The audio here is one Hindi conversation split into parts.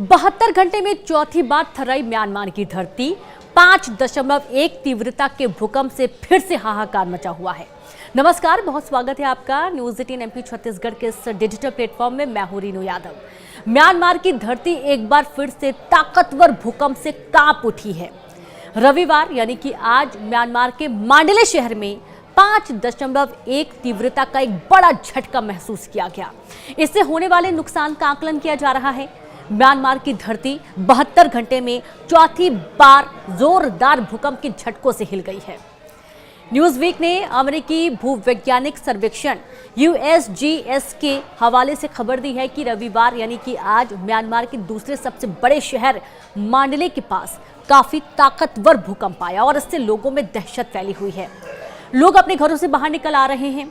72 घंटे में चौथी बार थर्राई म्यांमार की धरती। 5.1 तीव्रता के भूकंप से फिर से हाहाकार मचा हुआ है। नमस्कार, बहुत स्वागत है आपका न्यूज़ 18 एमपी छत्तीसगढ़ के इस डिजिटल प्लेटफॉर्म में। मैं हूं रीनू यादव। म्यांमार की धरती एक बार फिर से ताकतवर भूकंप से कांप उठी है। रविवार यानी कि आज म्यांमार के मांडले शहर में 5.1 तीव्रता का एक बड़ा झटका महसूस किया गया। इससे होने वाले नुकसान का आकलन किया जा रहा है। म्यांमार की धरती 72 घंटे में चौथी बार जोरदार भूकंप के झटकों से हिल गई है। न्यूज़ वीक ने अमेरिकी भूवैज्ञानिक सर्वेक्षण USGS के हवाले से खबर दी है कि रविवार यानी कि आज म्यांमार के दूसरे सबसे बड़े शहर मांडले के पास काफी ताकतवर भूकंप आया और इससे लोगों में दहशत फैली हुई है। लोग अपने घरों से बाहर निकल आ रहे हैं,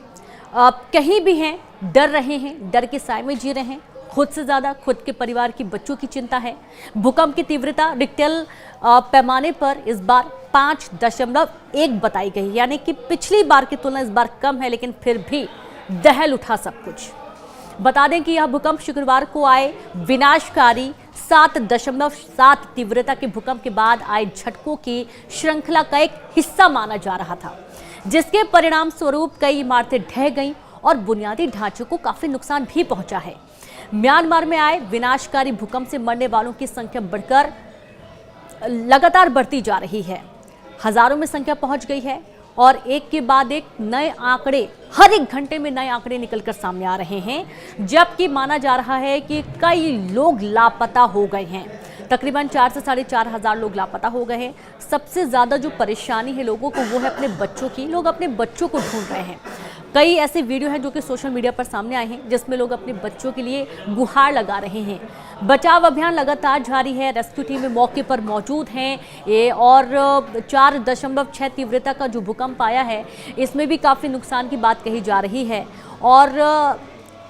कहीं भी हैं, डर रहे हैं, डर के साए में जी रहे हैं। खुद से ज्यादा खुद के परिवार की बच्चों की चिंता है। भूकंप की तीव्रता रिक्टर पैमाने पर इस बार 5.1 बताई गई, यानी कि पिछली बार की तुलना इस बार कम है, लेकिन फिर भी दहल उठा सब कुछ। बता दें कि यह भूकंप शुक्रवार को आए विनाशकारी 7.7 तीव्रता के भूकंप के बाद आए झटकों की श्रृंखला का एक हिस्सा माना जा रहा था, जिसके परिणाम स्वरूप कई इमारतें ढह गईं और बुनियादी ढांचे को काफी नुकसान भी पहुंचा है। म्यांमार में आए विनाशकारी भूकंप से मरने वालों की संख्या बढ़कर लगातार बढ़ती जा रही है। हजारों में संख्या पहुंच गई है और एक के बाद एक नए आंकड़े, हर एक घंटे में नए आंकड़े निकलकर सामने आ रहे हैं, जबकि माना जा रहा है कि कई लोग लापता हो गए हैं। तकरीबन 4 से 4.5 हजार लोग लापता हो गए हैं। सबसे ज्यादा जो परेशानी है लोगों को वो है अपने बच्चों की। लोग अपने बच्चों को ढूंढ रहे हैं। कई ऐसे वीडियो हैं जो कि सोशल मीडिया पर सामने आए हैं, जिसमें लोग अपने बच्चों के लिए गुहार लगा रहे हैं। बचाव अभियान लगातार जारी है। रेस्क्यू टीमें मौके पर मौजूद हैं और 4.6 तीव्रता का जो भूकंप आया है, इसमें भी काफ़ी नुकसान की बात कही जा रही है। और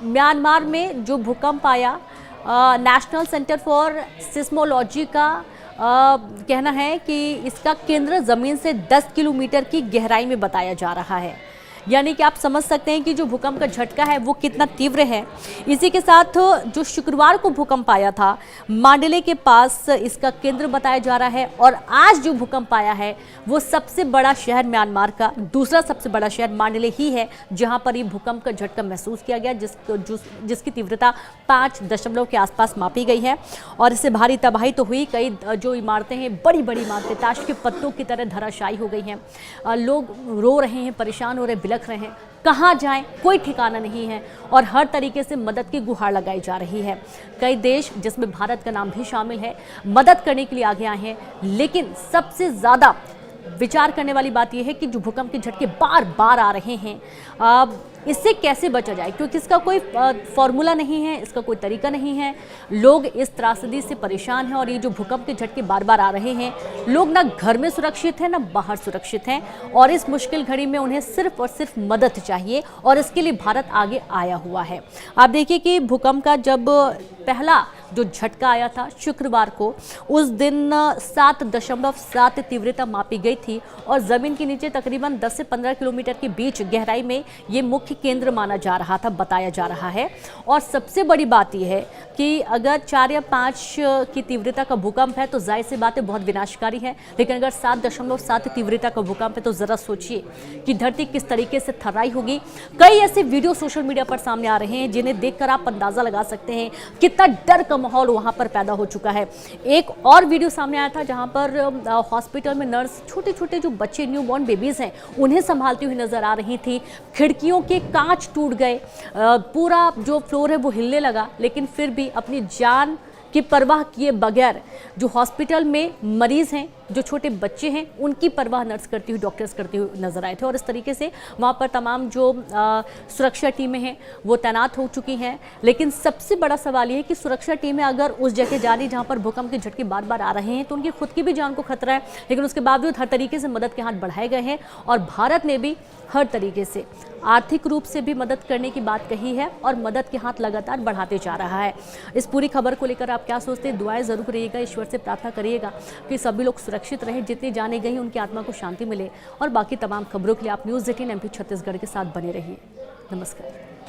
म्यांमार में जो भूकंप आया, नेशनल सेंटर फॉर सिस्मोलॉजी का कहना है कि इसका केंद्र ज़मीन से 10 किलोमीटर की गहराई में बताया जा रहा है। यानी कि आप समझ सकते हैं कि जो भूकंप का झटका है वो कितना तीव्र है। इसी के साथ जो शुक्रवार को भूकंप आया था मांडले के पास, इसका केंद्र बताया जा रहा है। और आज जो भूकंप आया है वो सबसे बड़ा शहर म्यांमार का दूसरा सबसे बड़ा शहर मांडले ही है, जहां पर ये भूकंप का झटका महसूस किया गया, जिसकी तीव्रता 5 के आसपास मापी गई है। और इससे भारी तबाही तो हुई। कई जो इमारतें हैं, बड़ी बड़ी इमारतें ताश के पत्तों की तरह धराशायी हो गई हैं। लोग रो रहे हैं, परेशान हो रहे हैं, रहे हैं, कहां जाएं कोई ठिकाना नहीं है और हर तरीके से मदद की गुहार लगाई जा रही है। कई देश, जिसमें भारत का नाम भी शामिल है, मदद करने के लिए आगे आए हैं। लेकिन सबसे ज्यादा विचार करने वाली बात यह है कि जो भूकंप के झटके बार बार आ रहे हैं, इससे कैसे बचा जाए, क्योंकि इसका कोई फॉर्मूला नहीं है, इसका कोई तरीका नहीं है। लोग इस त्रासदी से परेशान हैं और ये जो भूकंप के झटके बार बार आ रहे हैं, लोग ना घर में सुरक्षित हैं ना बाहर सुरक्षित हैं और इस मुश्किल घड़ी में उन्हें सिर्फ और सिर्फ मदद चाहिए और इसके लिए भारत आगे आया हुआ है। आप देखिए कि भूकंप का जब पहला जो झटका आया था शुक्रवार को, उस दिन 7.7 तीव्रता मापी गई थी और जमीन के नीचे तकरीबन 10 से 15 किलोमीटर के बीच गहराई में ये मुख्य केंद्र माना जा रहा था, बताया जा रहा है। और सबसे बड़ी बात यह है कि अगर 4 या 5 की तीव्रता का भूकंप है तो जाहिर सी बात है बहुत विनाशकारी है, लेकिन अगर 7.7 तीव्रता का भूकंप है तो जरा सोचिए कि धरती किस तरीके से थर्राई होगी। कई ऐसे वीडियो सोशल मीडिया पर सामने आ रहे हैं जिन्हें देखकर आप अंदाजा लगा सकते हैं कितना डर का माहौल वहां पर पैदा हो चुका है। एक और वीडियो सामने आया था जहां पर हॉस्पिटल में नर्स छोटे छोटे जो बच्चे, न्यूबॉर्न बेबीज हैं, उन्हें संभालती हुई नजर आ रही थी। खिड़कियों के कांच टूट गए, पूरा जो फ्लोर है वो हिलने लगा, लेकिन फिर भी अपनी जान की परवाह किए बगैर जो हॉस्पिटल में मरीज हैं, जो छोटे बच्चे हैं, उनकी परवाह नर्स करती हुई, डॉक्टर्स करते हुए नजर आए थे। और इस तरीके से वहाँ पर तमाम जो सुरक्षा टीमें हैं वो तैनात हो चुकी हैं। लेकिन सबसे बड़ा सवाल ये है कि सुरक्षा टीमें अगर उस जगह जा रही जहाँ पर भूकंप के झटके बार बार आ रहे हैं तो उनकी खुद की भी जान को खतरा है, लेकिन उसके बावजूद हर तरीके से मदद के हाथ बढ़ाए गए हैं और भारत ने भी हर तरीके से आर्थिक रूप से भी मदद करने की बात कही है और मदद के हाथ लगातार बढ़ाते जा रहा है। इस पूरी खबर को लेकर आप क्या सोचते हैं? दुआएं जरूर करिएगा, ईश्वर से प्रार्थना करिएगा कि सभी लोग सुरक्षित रहें, जितनी जाने गई उनकी आत्मा को शांति मिले। और बाकी तमाम खबरों के लिए आप न्यूज़ 18 एमपी छत्तीसगढ़ के साथ बने रहिए। नमस्कार।